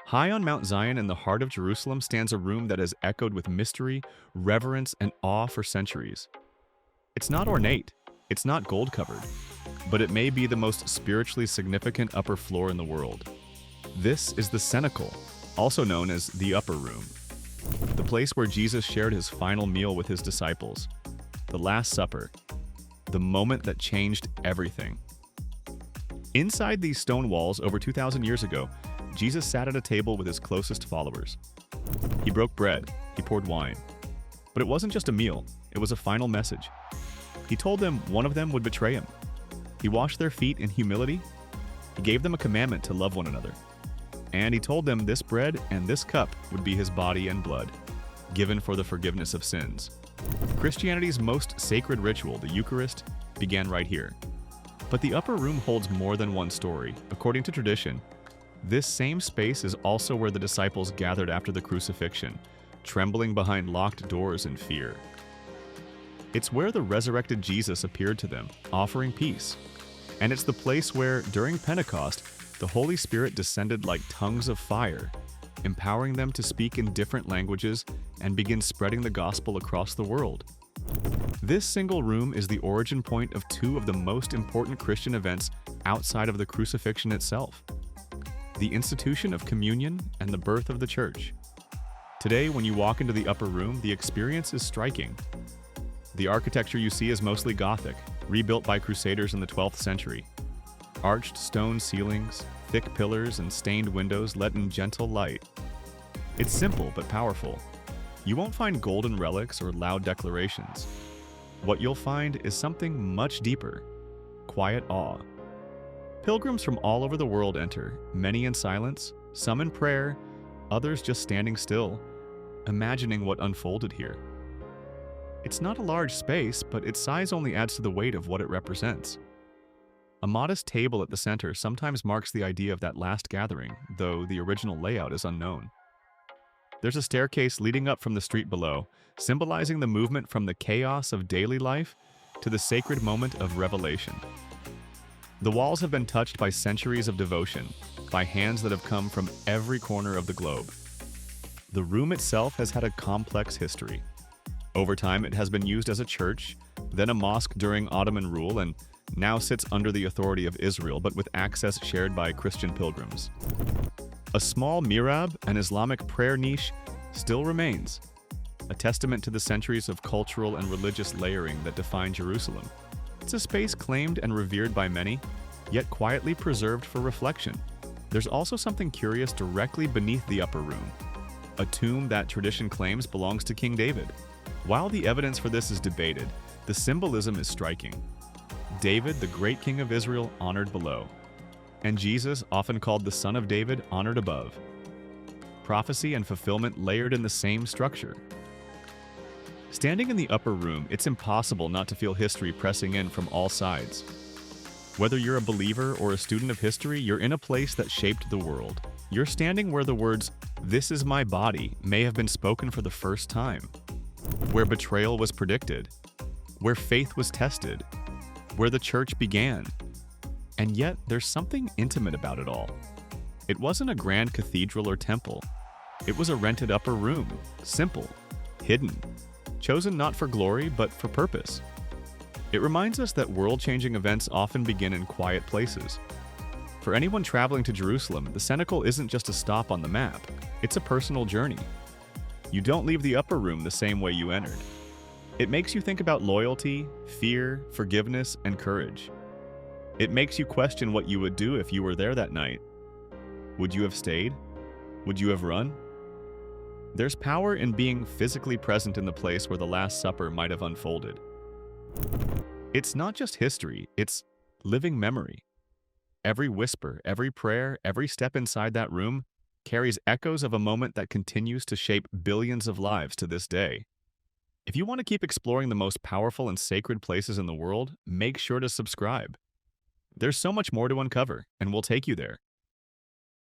High on Mount Zion in the heart of Jerusalem stands a room that has echoed with mystery, reverence, and awe for centuries. It's not ornate, it's not gold-covered, but it may be the most spiritually significant upper floor in the world. This is the Cenacle, also known as the Upper Room, the place where Jesus shared his final meal with his disciples, the Last Supper, the moment that changed everything. Inside these stone walls over 2,000 years ago, Jesus sat at a table with his closest followers. He broke bread, he poured wine. But it wasn't just a meal, it was a final message. He told them one of them would betray him. He washed their feet in humility. He gave them a commandment to love one another. And he told them this bread and this cup would be his body and blood, given for the forgiveness of sins. Christianity's most sacred ritual, the Eucharist, began right here. But the upper room holds more than one story. According to tradition, this same space is also where the disciples gathered after the crucifixion, trembling behind locked doors in fear. It's where the resurrected Jesus appeared to them, offering peace. And it's the place where, during Pentecost, the Holy Spirit descended like tongues of fire, empowering them to speak in different languages and begin spreading the gospel across the world. This single room is the origin point of two of the most important Christian events outside of the crucifixion itself: the institution of communion and the birth of the church. Today, when you walk into the upper room, the experience is striking. The architecture you see is mostly Gothic, rebuilt by Crusaders in the 12th century. Arched stone ceilings, thick pillars, and stained windows let in gentle light. It's simple but powerful. You won't find golden relics or loud declarations. What you'll find is something much deeper: quiet awe. Pilgrims from all over the world enter, many in silence, some in prayer, others just standing still, imagining what unfolded here. It's not a large space, but its size only adds to the weight of what it represents. A modest table at the center sometimes marks the idea of that last gathering, though the original layout is unknown. There's a staircase leading up from the street below, symbolizing the movement from the chaos of daily life to the sacred moment of revelation. The walls have been touched by centuries of devotion, by hands that have come from every corner of the globe. The room itself has had a complex history. Over time, it has been used as a church, then a mosque during Ottoman rule, and now sits under the authority of Israel, but with access shared by Christian pilgrims. A small mihrab, an Islamic prayer niche, still remains, a testament to the centuries of cultural and religious layering that define Jerusalem. It's a space claimed and revered by many, yet quietly preserved for reflection. There's also something curious directly beneath the upper room, a tomb that tradition claims belongs to King David. While the evidence for this is debated, the symbolism is striking. David, the great king of Israel, honored below, and Jesus, often called the Son of David, honored above. Prophecy and fulfillment layered in the same structure. Standing in the upper room, it's impossible not to feel history pressing in from all sides. Whether you're a believer or a student of history, you're in a place that shaped the world. You're standing where the words, "This is my body," may have been spoken for the first time. Where betrayal was predicted. Where faith was tested. Where the church began. And yet, there's something intimate about it all. It wasn't a grand cathedral or temple. It was a rented upper room, simple, hidden, chosen not for glory, but for purpose. It reminds us that world-changing events often begin in quiet places. For anyone traveling to Jerusalem, the Cenacle isn't just a stop on the map, it's a personal journey. You don't leave the upper room the same way you entered. It makes you think about loyalty, fear, forgiveness, and courage. It makes you question what you would do if you were there that night. Would you have stayed? Would you have run? There's power in being physically present in the place where the Last Supper might have unfolded. It's not just history, it's living memory. Every whisper, every prayer, every step inside that room carries echoes of a moment that continues to shape billions of lives to this day. If you want to keep exploring the most powerful and sacred places in the world, make sure to subscribe. There's so much more to uncover, and we'll take you there.